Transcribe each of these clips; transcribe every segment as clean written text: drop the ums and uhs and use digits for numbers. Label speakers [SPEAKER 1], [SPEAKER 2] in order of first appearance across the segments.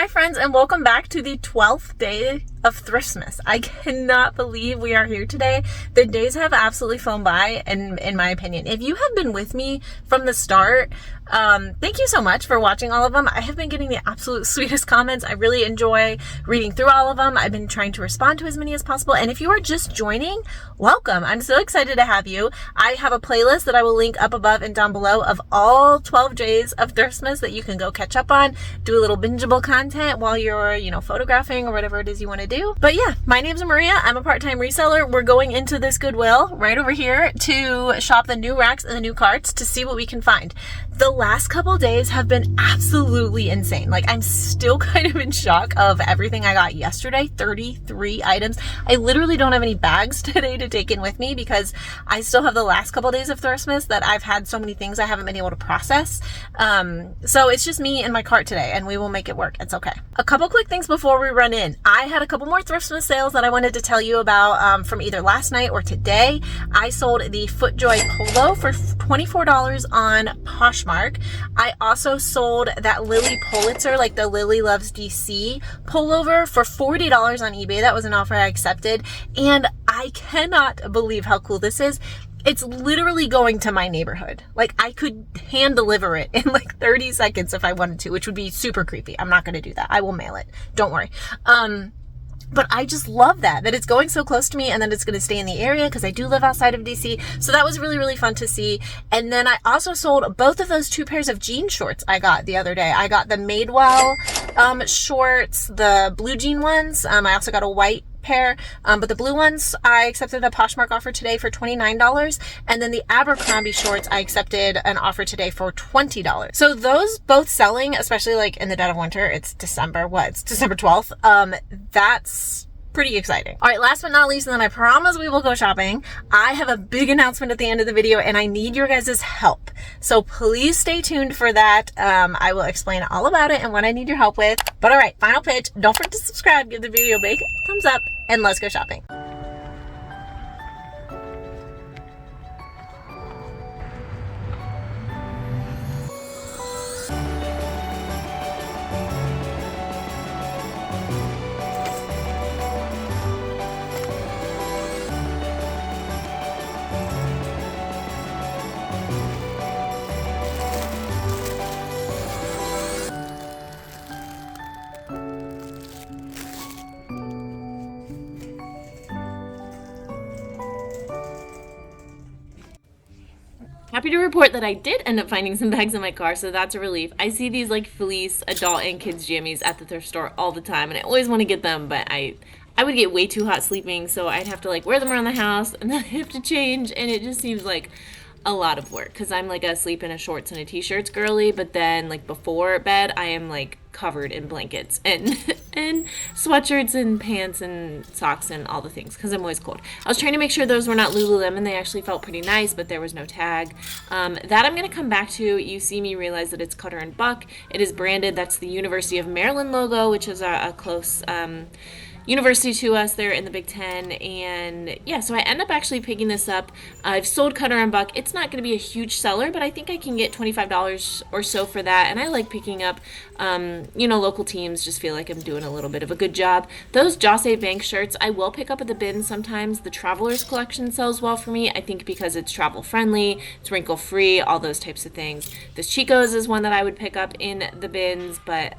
[SPEAKER 1] Hi friends, and welcome back to the 12th day of Thriftmas. I cannot believe we are here today. The days have absolutely flown by, and in my opinion, if you have been with me from the start, thank you so much for watching all of them. I have been getting the absolute sweetest comments. I really enjoy reading through all of them. I've been trying to respond to as many as possible, and if you are just joining, welcome. I'm so excited to have you. I have a playlist that I will link up above and down below of all 12 days of Thriftmas that you can go catch up on, do a little bingeable content while you're, photographing or whatever it is you want to do. But yeah, my name's Maria. I'm a part-time reseller. We're going into this Goodwill right over here to shop the new racks and the new carts to see what we can find. The last couple days have been absolutely insane. Like, I'm still kind of in shock of everything I got yesterday. 33 items. I literally don't have any bags today to take in with me because I still have the last couple days of Thriftmas that I've had so many things I haven't been able to process. So it's just me and my cart today, and we will make it work. It's okay. A couple quick things before we run in. I had a couple more Thriftmas sales that I wanted to tell you about from either last night or today. I sold the FootJoy Polo for $24 on Poshmark. I also sold that Lily Pulitzer, like the Lily Loves DC pullover, for $40 on eBay. That was an offer I accepted, and I cannot believe how cool this is. It's literally going to my neighborhood. Like, I could hand deliver it in like 30 seconds if I wanted to, which would be super creepy. I'm not going to do that. I will mail it. Don't worry. But I just love that it's going so close to me and that it's going to stay in the area because I do live outside of DC. So that was really, really fun to see. And then I also sold both of those 2 pairs of jean shorts I got the other day. I got the Madewell shorts, the blue jean ones. I also got a white pair, but the blue ones I accepted a Poshmark offer today for $29, and then the Abercrombie shorts I accepted an offer today for $20. So those both selling, especially like in the dead of winter. It's December. It's December 12th. That's pretty exciting. All right, last but not least, and then I promise we will go shopping. I have a big announcement at the end of the video, and I need your guys' help. So please stay tuned for that. I will explain all about it and what I need your help with. But all right, final pitch. Don't forget to subscribe, give the video a big thumbs up, and let's go shopping. Happy to report that I did end up finding some bags in my car, so that's a relief. I see these like fleece, adult, and kids jammies at the thrift store all the time, and I always want to get them, but I would get way too hot sleeping, so I'd have to like wear them around the house, and then I have to change, and it just seems like a lot of work, because I'm like a sleep in a shorts and a t-shirts girly, but then like before bed, I am like covered in blankets and and sweatshirts and pants and socks and all the things because I'm always cold. I was trying to make sure those were not Lululemon. They actually felt pretty nice, but there was no tag. That I'm going to come back to. You see me realize that it's Cutter & Buck. It is branded. That's the University of Maryland logo, which is a close university to us there in the Big Ten. And yeah, so I end up actually picking this up. I've sold Cutter & Buck. It's not going to be a huge seller, but I think I can get $25 or so for that. And I like picking up, local teams. Just feel like I'm doing a little bit of a good job. Those Josse Bank shirts I will pick up at the bin sometimes. The Travelers collection sells well for me, I think, because it's travel friendly, it's wrinkle free, all those types of things. This Chico's is one that I would pick up in the bins, but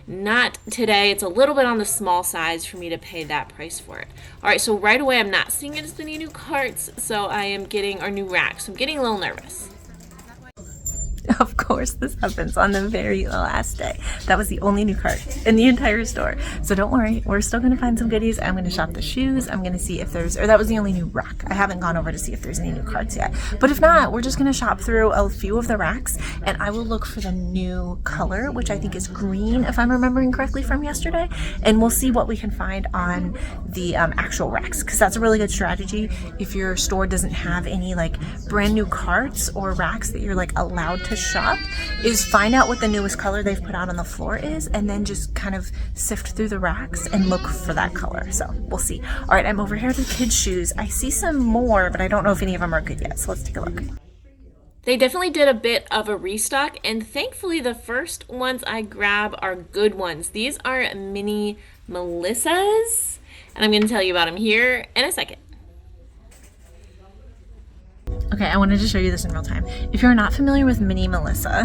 [SPEAKER 1] not today. It's a little bit on the small size for me to pay that price for it. All right, so right away I'm not seeing as many new carts, so I am getting our new racks. So I'm getting a little nervous. Of course, this happens on the very last day. That was the only new cart in the entire store. So don't worry, we're still going to find some goodies. I'm going to shop the shoes. I'm going to see if that was the only new rack. I haven't gone over to see if there's any new carts yet. But if not, we're just going to shop through a few of the racks, and I will look for the new color, which I think is green, if I'm remembering correctly from yesterday. And we'll see what we can find on the actual racks, because that's a really good strategy. If your store doesn't have any like brand new carts or racks that you're like allowed to shop, is find out what the newest color they've put out on the floor is, and then just kind of sift through the racks and look for that color. So we'll see. All right, I'm over here at the kids' shoes. I see some more, but I don't know if any of them are good yet. So let's take a look. They definitely did a bit of a restock, and thankfully the first ones I grab are good ones. These are mini Melissas, and I'm going to tell you about them here in a second. Okay, I wanted to show you this in real time. If you're not familiar with mini Melissa,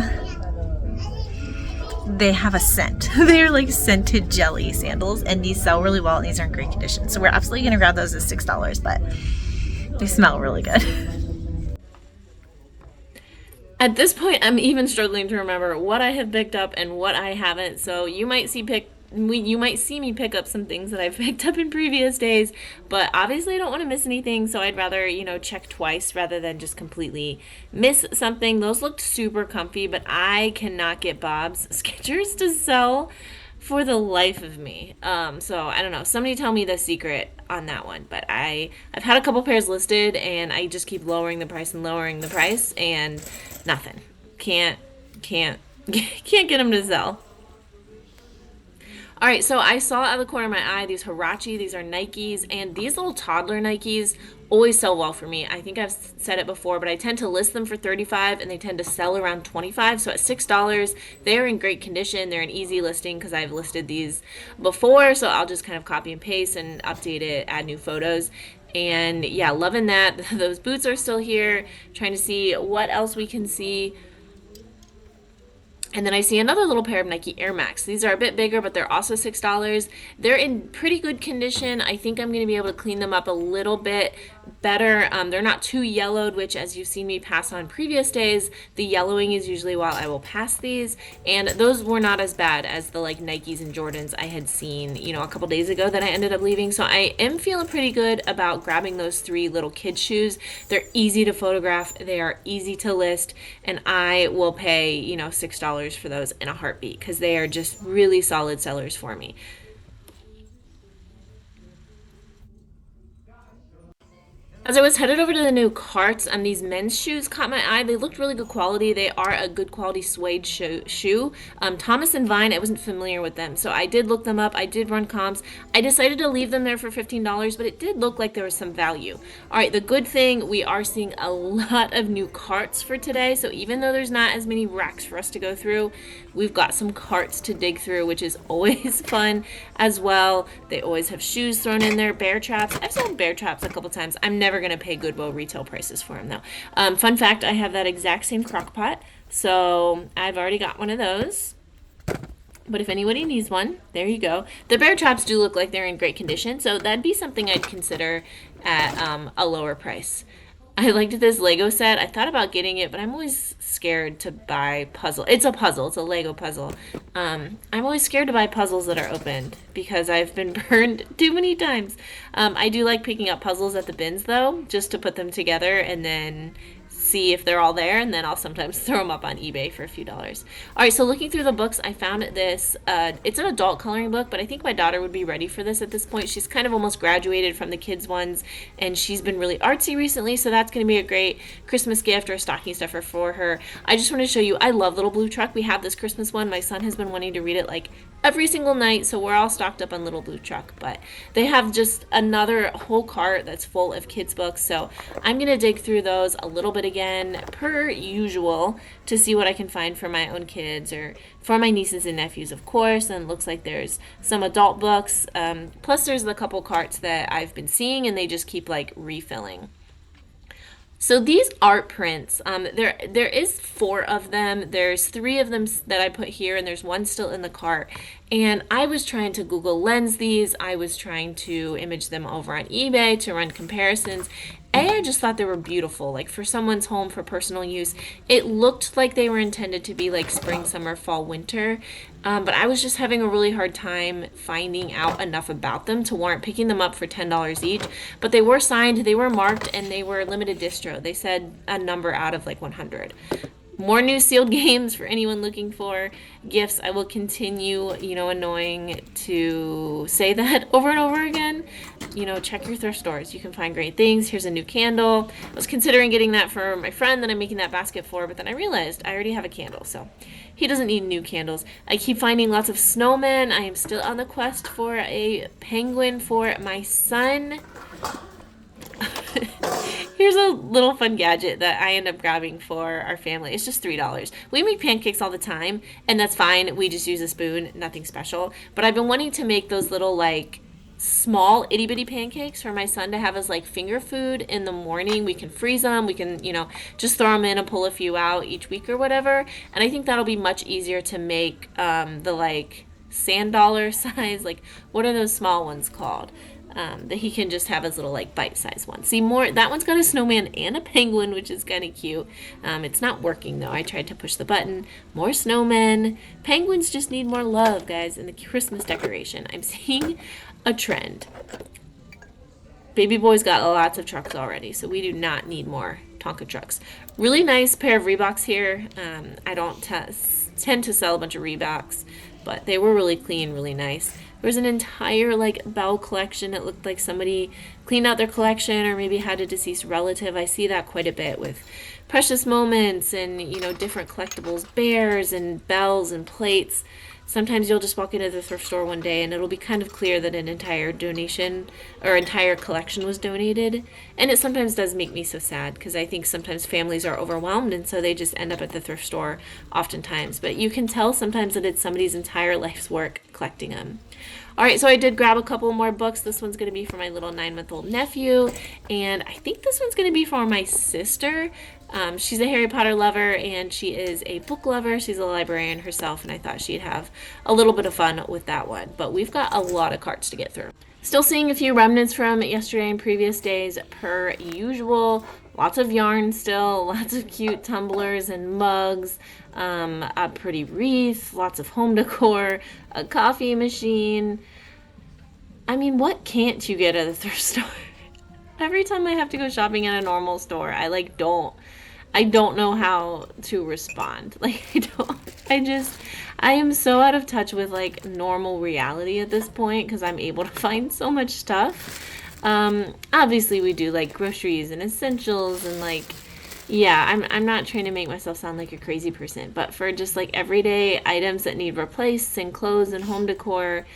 [SPEAKER 1] they have a scent. They're like scented jelly sandals, and these sell really well, and these are in great condition. So we're absolutely going to grab those at $6, but they smell really good. At this point, I'm even struggling to remember what I have picked up and what I haven't. So you might see me pick up some things that I've picked up in previous days, but obviously I don't want to miss anything, so I'd rather, check twice rather than just completely miss something. Those looked super comfy, but I cannot get Bob's Skechers to sell for the life of me. So I don't know. Somebody tell me the secret on that one. But I've had a couple pairs listed, and I just keep lowering the price, and nothing. Can't get them to sell. All right, so I saw out of the corner of my eye these Huarache. These are Nikes, and these little toddler Nikes always sell well for me. I think I've said it before, but I tend to list them for $35, and they tend to sell around $25. So at $6, they're in great condition. They're an easy listing because I've listed these before, so I'll just kind of copy and paste and update it, add new photos. And yeah, loving that. Those boots are still here. Trying to see what else we can see. And then I see another little pair of Nike Air Max. These are a bit bigger, but they're also $6. They're in pretty good condition. I think I'm going to be able to clean them up a little bit better. They're not too yellowed, which, as you've seen me pass on previous days, the yellowing is usually while I will pass these. And those were not as bad as the Nikes and Jordans I had seen, a couple days ago that I ended up leaving. So I am feeling pretty good about grabbing those 3 little kid shoes. They're easy to photograph. They are easy to list. And I will pay, $6 for those in a heartbeat because they are just really solid sellers for me. As I was headed over to the new carts, these men's shoes caught my eye. They looked really good quality. They are a good quality suede shoe. Thomas and Vine, I wasn't familiar with them, so I did look them up. I did run comps. I decided to leave them there for $15, but it did look like there was some value. All right, the good thing, we are seeing a lot of new carts for today, so even though there's not as many racks for us to go through, we've got some carts to dig through, which is always fun as well. They always have shoes thrown in there, bear traps. I've sold bear traps a couple times. I'm never going to pay Goodwill retail prices for them though. Fun fact, I have that exact same crock pot, so I've already got one of those. But if anybody needs one, there you go. The bear traps do look like they're in great condition, so that'd be something I'd consider at a lower price. I liked this Lego set. I thought about getting it, but I'm always scared to buy puzzle. It's a puzzle. It's a Lego puzzle. I'm always scared to buy puzzles that are opened because I've been burned too many times. I do like picking up puzzles at the bins, though, just to put them together and then see if they're all there, and then I'll sometimes throw them up on eBay for a few dollars. All right, so looking through the books, I found this. It's an adult coloring book, but I think my daughter would be ready for this at this point. She's kind of almost graduated from the kids' ones, and she's been really artsy recently, so that's going to be a great Christmas gift or a stocking stuffer for her. I just want to show you, I love Little Blue Truck. We have this Christmas one. My son has been wanting to read it like every single night, so we're all stocked up on Little Blue Truck, but they have just another whole cart that's full of kids' books, so I'm going to dig through those a little bit again, per usual, to see what I can find for my own kids or for my nieces and nephews, of course. And it looks like there's some adult books, plus there's a couple carts that I've been seeing, and they just keep refilling. So these art prints, there is 4 of them. There's 3 of them that I put here, and there's 1 still in the cart. And I was trying to Google Lens these. I was trying to image them over on eBay to run comparisons. I just thought they were beautiful, for someone's home for personal use. It looked like they were intended to be spring, summer, fall, winter. But I was just having a really hard time finding out enough about them to warrant picking them up for $10 each. But they were signed, they were marked, and they were limited distro. They said a number out of 100. More new sealed games for anyone looking for gifts. I will continue, annoying to say that over and over again. Check your thrift stores. You can find great things. Here's a new candle. I was considering getting that for my friend that I'm making that basket for, but then I realized I already have a candle, so he doesn't need new candles. I keep finding lots of snowmen. I am still on the quest for a penguin for my son. Here's a little fun gadget that I end up grabbing for our family. It's just $3. We make pancakes all the time, and that's fine. We just use a spoon, nothing special. But I've been wanting to make those little, like, small itty bitty pancakes for my son to have as like finger food in the morning. We can freeze them. We can, just throw them in and pull a few out each week or whatever. And I think that'll be much easier to make the like sand dollar size. Like, what are those small ones called? That he can just have as little like bite-sized ones. See, that one's got a snowman and a penguin, which is kind of cute. It's not working though. I tried to push the button. More snowmen. Penguins just need more love, guys, in the Christmas decoration. I'm seeing a trend. Baby boy's got lots of trucks already, so we do not need more Tonka trucks. Really nice pair of Reeboks here. I don't tend to sell a bunch of Reeboks, but they were really clean, really nice. There's an entire like Belle collection. It looked like somebody cleaned out their collection or maybe had a deceased relative. I see that quite a bit with Precious Moments and, different collectibles, bears and bells and plates. Sometimes you'll just walk into the thrift store one day and it'll be kind of clear that an entire donation or entire collection was donated. And it sometimes does make me so sad because I think sometimes families are overwhelmed and so they just end up at the thrift store oftentimes. But you can tell sometimes that it's somebody's entire life's work collecting them. All right, so I did grab a couple more books. This one's going to be for my little 9-month-old nephew, and I think this one's going to be for my sister. She's a Harry Potter lover, and she is a book lover. She's a librarian herself, and I thought she'd have a little bit of fun with that one. But we've got a lot of carts to get through. Still seeing a few remnants from yesterday and previous days, per usual. Lots of yarn still, lots of cute tumblers and mugs, a pretty wreath, lots of home decor, a coffee machine. I mean, what can't you get at a thrift store? Every time I have to go shopping at a normal store, I don't know how to respond. I am so out of touch with like normal reality at this point because I'm able to find so much stuff. Obviously we do like groceries and essentials and I'm not trying to make myself sound like a crazy person, but for just like everyday items that need replaced and clothes and home decor,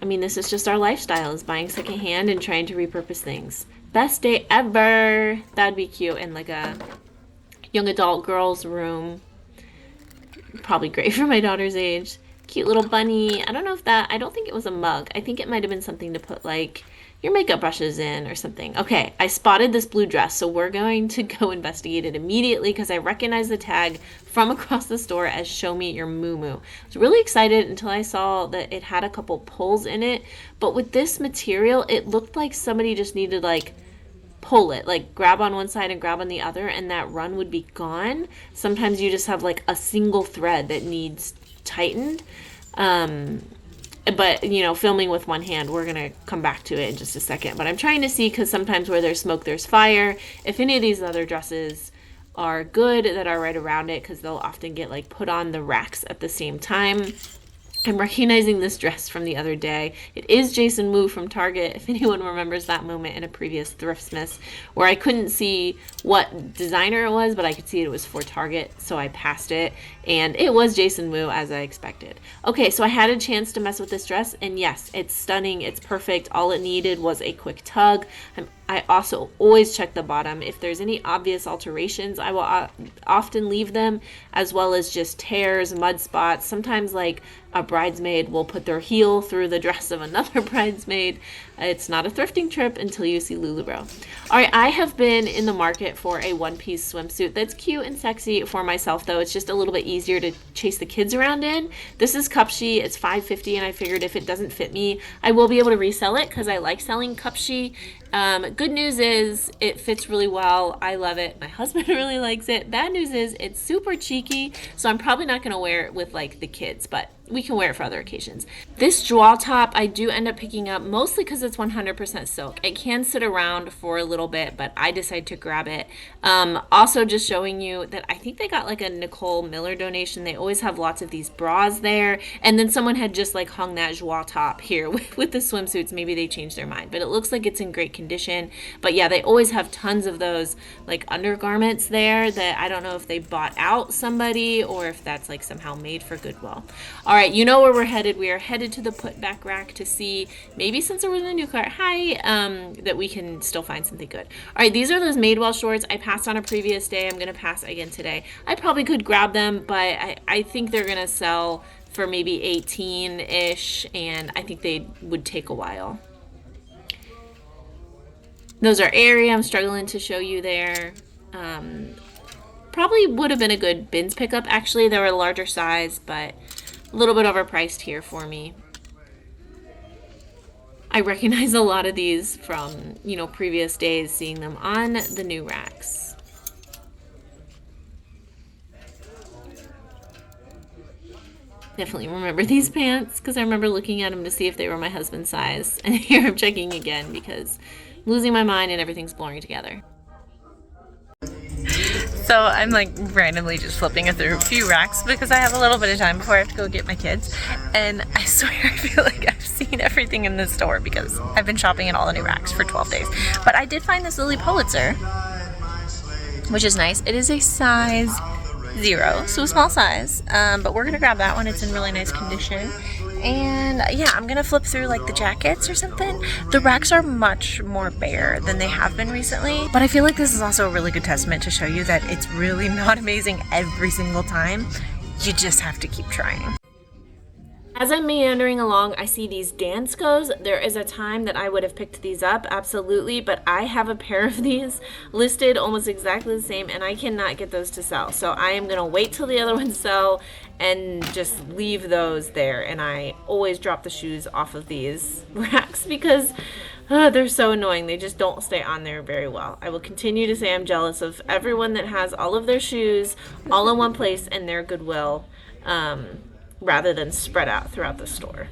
[SPEAKER 1] I mean, this is just our lifestyle, is buying secondhand and trying to repurpose things. Best day ever. That'd be cute in like a young adult girl's room. Probably great for my daughter's age. Cute little bunny. I don't think it was a mug. I think it might have been something to put like your makeup brushes in or something. Okay, I spotted this blue dress, so we're going to go investigate it immediately because I recognize the tag from across the store as Show Me Your Moo-Moo. I was really excited until I saw that it had a couple pulls in it, but with this material, it looked like somebody just needed like pull it, like grab on one side and grab on the other, and that run would be gone. Sometimes you just have like a single thread that needs tightened. But, filming with one hand, we're going to come back to it in just a second. But I'm trying to see, because sometimes where there's smoke, there's fire. If any of these other dresses are good that are right around it, because they'll often get, like, put on the racks at the same time. I'm recognizing this dress from the other day. It is Jason Wu from Target, if anyone remembers that moment in a previous Thriftmas, where I couldn't see what designer it was, but I could see it was for Target, so I passed it, and it was Jason Wu, as I expected. Okay, so I had a chance to mess with this dress, and yes, it's stunning, it's perfect. All it needed was a quick tug. I also always check the bottom. If there's any obvious alterations, I will often leave them, as well as just tears, mud spots. Sometimes like a bridesmaid will put their heel through the dress of another bridesmaid. It's not a thrifting trip until you see LuLaBro. All right, I have been in the market for a one-piece swimsuit that's cute and sexy for myself, though. It's just a little bit easier to chase the kids around in. This is Cupshe. It's $5.50, and I figured if it doesn't fit me, I will be able to resell it because I like selling Cupshe. Good news is it fits really well. I love it. My husband really likes it. Bad news is it's super cheeky, so I'm probably not going to wear it with like the kids, but we can wear it for other occasions. This jewel top I do end up picking up mostly because it's 100% silk. It can sit around for a little bit, but I decided to grab it. Also just showing you that I think they got like a Nicole Miller donation. They always have lots of these bras there, and then someone had just like hung that jewel top here with the swimsuits. Maybe they changed their mind, but it looks like it's in great condition. But yeah, they always have tons of those like undergarments there that I don't know if they bought out somebody or if that's like somehow made for Goodwill. All right, you know where we're headed. We are headed to the put back rack to see, maybe since there was a new cart, that we can still find something good. All right, these are those Madewell shorts. I passed on a previous day. I'm going to pass again today. I probably could grab them, but I think they're going to sell for maybe 18-ish, and I think they would take a while. Those are airy. I'm struggling to show you there. Probably would have been a good bins pickup. Actually, they were a larger size, but a little bit overpriced here for me. I recognize a lot of these from, previous days, seeing them on the new racks. Definitely remember these pants because I remember looking at them to see if they were my husband's size. And here I'm checking again because I'm losing my mind and everything's blurring together. So I'm like randomly just flipping through a few racks because I have a little bit of time before I have to go get my kids. And I swear I feel like I've seen everything in this store because I've been shopping in all the new racks for 12 days. But I did find this Lily Pulitzer, which is nice. It is a size 0, so a small size. But we're gonna grab that one. It's in really nice condition. And yeah, I'm gonna flip through like the jackets or something. The racks are much more bare than they have been recently, but I feel like this is also a really good testament to show you that it's really not amazing every single time. You just have to keep trying. As I'm meandering along, I see these Danskos. There is a time that I would have picked these up, absolutely, but I have a pair of these listed almost exactly the same, and I cannot get those to sell. So I am going to wait till the other ones sell and just leave those there. And I always drop the shoes off of these racks because they're so annoying. They just don't stay on there very well. I will continue to say I'm jealous of everyone that has all of their shoes all in one place in their Goodwill. Rather than spread out throughout the store.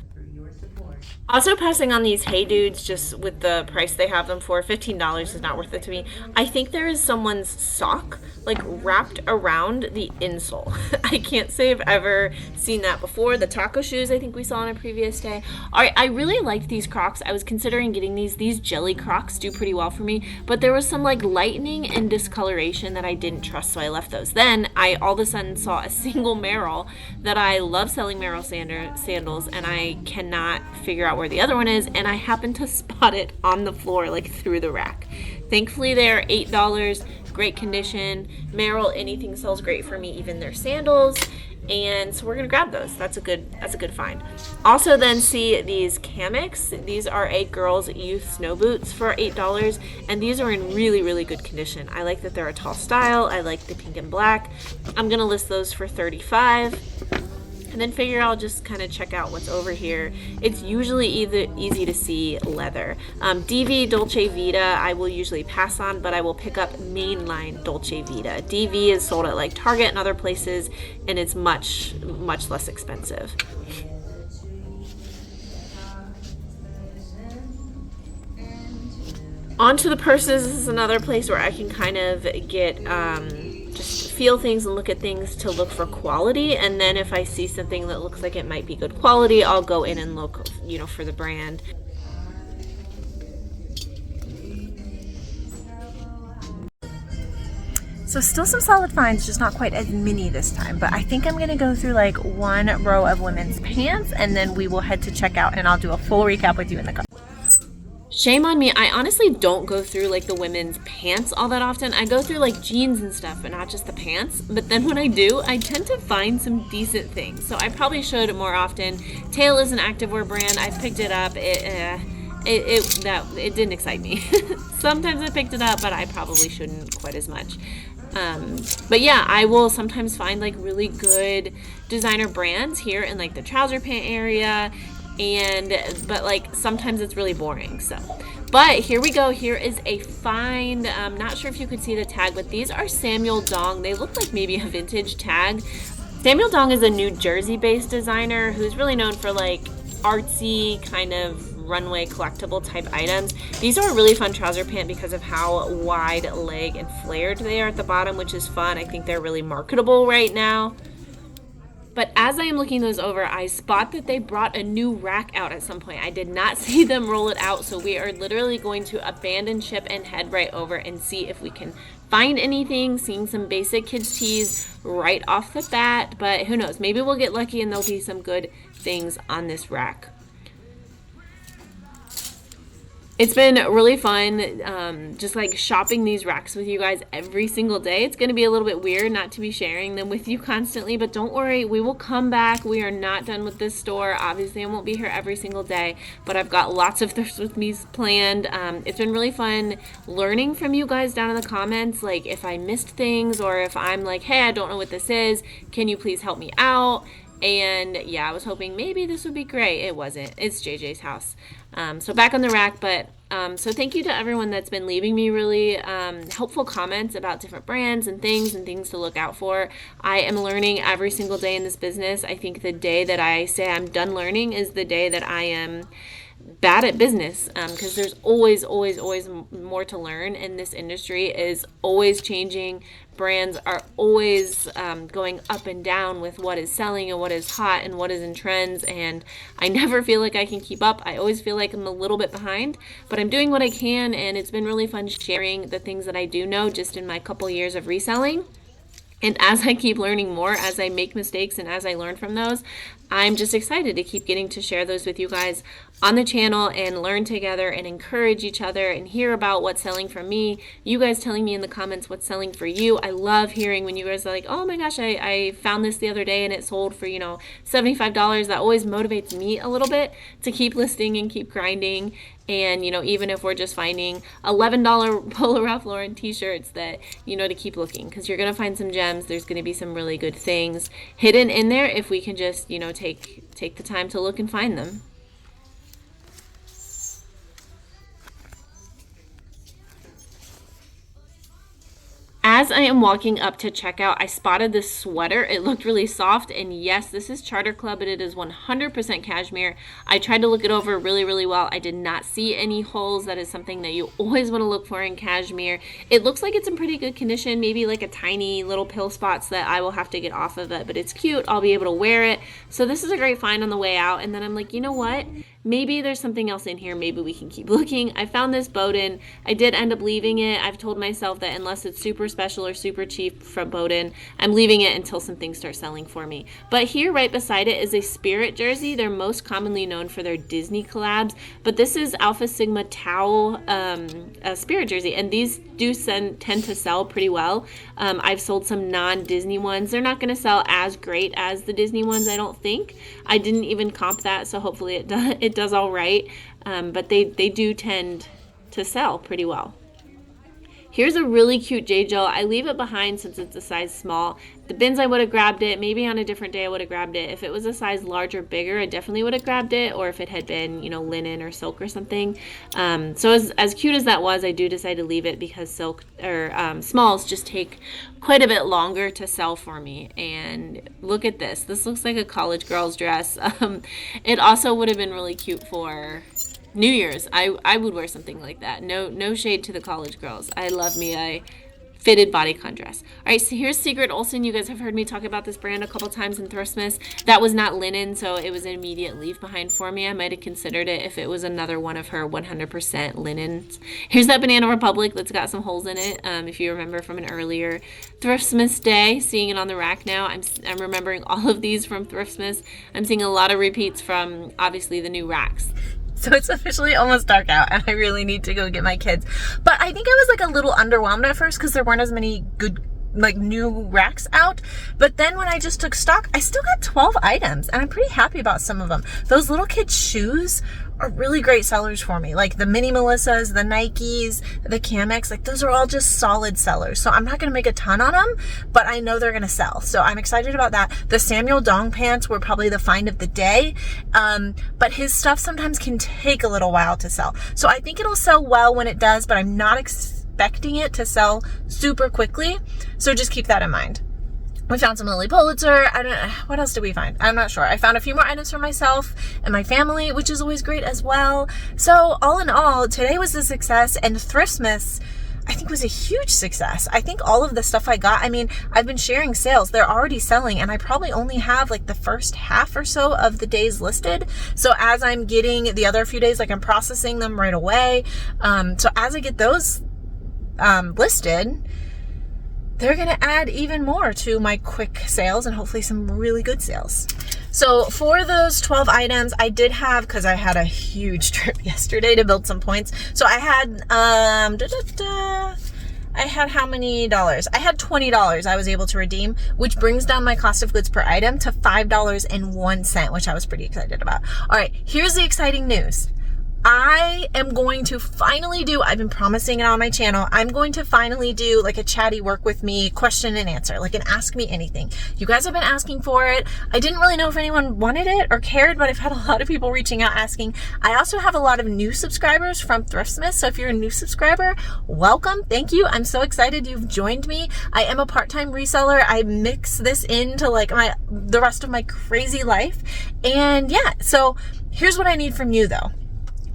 [SPEAKER 1] Also passing on these Hey Dudes, just with the price they have them for, $15 is not worth it to me. I think there is someone's sock like wrapped around the insole. I can't say I've ever seen that before. The taco shoes I think we saw on a previous day. All right, I really liked these Crocs. I was considering getting these. These jelly Crocs do pretty well for me, but there was some like lightning and discoloration that I didn't trust, so I left those. Then I all of a sudden saw a single Merrell that I love selling Merrell sandals, and I cannot figure out where the other one is, and I happened to spot it on the floor like through the rack. Thankfully they are $8, great condition. Merrell, anything sells great for me, even their sandals, and so we're gonna grab those. That's a good find. Also then see these Kamix. These are a girls youth snow boots for $8, and these are in really good condition. I like that they're a tall style. I like the pink and black. I'm gonna list those for $35. And then figure I'll just kind of check out what's over here. It's usually easy to see leather. DV Dolce Vita I will usually pass on, but I will pick up mainline Dolce Vita. DV is sold at like Target and other places, and it's much less expensive. Onto the purses. This is another place where I can kind of get just feel things and look at things to look for quality, and then if I see something that looks like it might be good quality, I'll go in and look, for the brand. So still some solid finds, just not quite as many this time, but I think I'm gonna go through like one row of women's pants, and then we will head to checkout, and I'll do a full recap with you in the car. Shame on me, I honestly don't go through like the women's pants all that often. I go through like jeans and stuff, but not just the pants. But then when I do, I tend to find some decent things. So I probably should more often. Tail is an activewear brand. I've picked it up. It didn't excite me. Sometimes I picked it up, but I probably shouldn't quite as much. But yeah, I will sometimes find like really good designer brands here in like the trouser pant area. But like sometimes it's really boring. But here we go. Here is a find. I'm not sure if you could see the tag, but these are Samuel Dong. They look like maybe a vintage tag. Samuel Dong is a New Jersey based designer who's really known for like artsy kind of runway collectible type items. These are a really fun trouser pant because of how wide leg and flared they are at the bottom, which is fun. I think they're really marketable right now.
[SPEAKER 2] But as I am looking those over, I spot that they brought a new rack out at some point. I did not see them roll it out, so we are literally going to abandon ship and head right over and see if we can find anything, seeing some basic kids tees right off the bat, but who knows, maybe we'll get lucky and there'll be some good things on this rack. It's been really fun, just like shopping these racks with you guys every single day. It's going to be a little bit weird not to be sharing them with you constantly, but don't worry, we will come back. We are not done with this store. Obviously, I won't be here every single day, but I've got lots of Thrift with Me's planned. It's been really fun learning from you guys down in the comments, like if I missed things or if I'm like, hey, I don't know what this is. Can you please help me out? And yeah, I was hoping maybe this would be great. It wasn't. It's JJ's house. So back on the rack, but so thank you to everyone that's been leaving me really helpful comments about different brands and things to look out for. I am learning every single day in this business. I think the day that I say I'm done learning is the day that I am bad at business, because there's always more to learn, and this industry is always changing. Brands are always going up and down with what is selling and what is hot and what is in trends, and I never feel like I can keep up. I always feel like I'm a little bit behind, but I'm doing what I can, and it's been really fun sharing the things that I do know just in my couple years of reselling. And as I keep learning more, as I make mistakes and as I learn from those, I'm just excited to keep getting to share those with you guys on the channel and learn together and encourage each other and hear about what's selling for me. You guys telling me in the comments what's selling for you. I love hearing when you guys are like, oh my gosh, I found this the other day and it sold for, $75. That always motivates me a little bit to keep listing and keep grinding. And, even if we're just finding $11 Polo Ralph Lauren t-shirts that, to keep looking, because you're going to find some gems. There's going to be some really good things hidden in there if we can just, take the time to look and find them. As I am walking up to checkout, I spotted this sweater. It looked really soft, and yes, this is Charter Club, but it is 100% cashmere. I tried to look it over really well. I did not see any holes. That is something that you always want to look for in cashmere. It looks like it's in pretty good condition, maybe like a tiny little pill spots that I will have to get off of it, but it's cute. I'll be able to wear it. So this is a great find on the way out, and then I'm like, you know what? Maybe there's something else in here. Maybe we can keep looking. I found this Bowden. I did end up leaving it. I've told myself that unless it's super special or super cheap from Bowden, I'm leaving it until some things start selling for me. But here right beside it is a Spirit jersey. They're most commonly known for their Disney collabs, but this is Alpha Sigma Tau Spirit jersey, and these do tend to sell pretty well. I've sold some non-Disney ones. They're not going to sell as great as the Disney ones, I don't think. I didn't even comp that, so hopefully it does all right, but they do tend to sell pretty well. Here's a really cute J gel. I leave it behind since it's a size small. The bins, I would have grabbed it. Maybe on a different day I would have grabbed it. If it was a size large or bigger, I definitely would have grabbed it, or if it had been, linen or silk or something. So as cute as that was, I do decide to leave it because silk or smalls just take quite a bit longer to sell for me. And look at this. This looks like a college girl's dress. It also would have been really cute for New Year's. I would wear something like that. No shade to the college girls. I love me a fitted bodycon dress. All right, so here's Secret Olsen. You guys have heard me talk about this brand a couple times in Thriftmas. That was not linen, so it was an immediate leave behind for me. I might have considered it if it was another one of her 100% linens. Here's that Banana Republic that's got some holes in it. If you remember from an earlier Thriftmas day, seeing it on the rack now. I'm remembering all of these from Thriftmas. I'm seeing a lot of repeats from, obviously, the new racks.
[SPEAKER 1] So it's officially almost dark out and I really need to go get my kids. But I think I was a little underwhelmed at first because there weren't as many good new racks out. But then when I just took stock, I still got 12 items and I'm pretty happy about some of them. Those little kids' shoes are really great sellers for me. Like the Mini Melissas, the Nikes, the Camex, those are all just solid sellers. So I'm not going to make a ton on them, but I know they're going to sell. So I'm excited about that. The Samuel Dong pants were probably the find of the day. But his stuff sometimes can take a little while to sell. So I think it'll sell well when it does, but I'm not expecting it to sell super quickly. So just keep that in mind. We found some Lily Pulitzer. What else did we find? I'm not sure. I found a few more items for myself and my family, which is always great as well. So all in all, today was a success, and Thriftmas, I think was a huge success. I think all of the stuff I got, I mean, I've been sharing sales. They're already selling, and I probably only have like the first half or so of the days listed. So as I'm getting the other few days, like I'm processing them right away. So as I get those listed, they're going to add even more to my quick sales and hopefully some really good sales. So for those 12 items, I did have, because I had a huge trip yesterday to build some points. So I had, I had how many dollars? I had $20 I was able to redeem, which brings down my cost of goods per item to $5.01, which I was pretty excited about. All right, here's the exciting news. I am going to finally do, I've been promising it on my channel, I'm going to finally do like a chatty work with me question and answer, like an ask me anything. You guys have been asking for it. I didn't really know if anyone wanted it or cared, but I've had a lot of people reaching out asking. I also have a lot of new subscribers from Thriftmas. So if you're a new subscriber, welcome. Thank you. I'm so excited you've joined me. I am a part-time reseller. I mix this into like the rest of my crazy life. And yeah, so here's what I need from you though.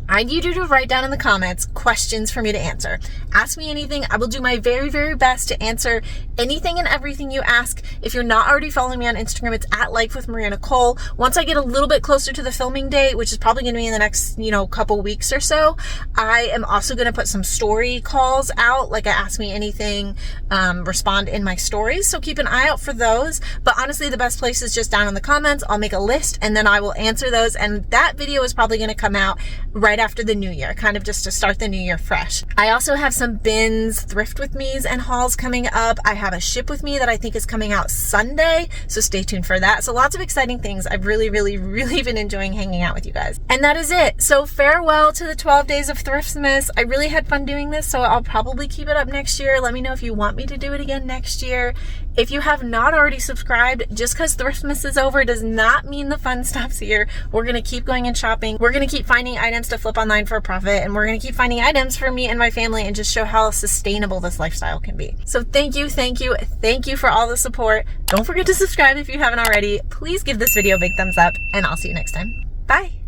[SPEAKER 1] I need you to write down in the comments questions for me to answer. Ask me anything. I will do my very, very best to answer anything and everything you ask. If you're not already following me on Instagram, it's at Life with MariaNicole. Once I get a little bit closer to the filming date, which is probably going to be in the next, couple weeks or so, I am also going to put some story calls out, like a Ask Me Anything, respond in my stories. So keep an eye out for those. But honestly, the best place is just down in the comments. I'll make a list and then I will answer those. And that video is probably going to come out right after the new year, kind of just to start the new year fresh. I also have some bins, thrift with me's and hauls coming up. I have a ship with me that I think is coming out Sunday, so stay tuned for that. So lots of exciting things. I've really, really, really been enjoying hanging out with you guys. And that is it. So farewell to the 12 days of Thriftmas. I really had fun doing this, so I'll probably keep it up next year. Let me know if you want me to do it again next year. If you have not already subscribed, just because Thriftmas is over does not mean the fun stops here. We're going to keep going and shopping. We're going to keep finding items to flip online for a profit, and we're going to keep finding items for me and my family and just show how sustainable this lifestyle can be. So thank you for all the support. Don't forget to subscribe if you haven't already. Please give this video a big thumbs up, and I'll see you next time. Bye.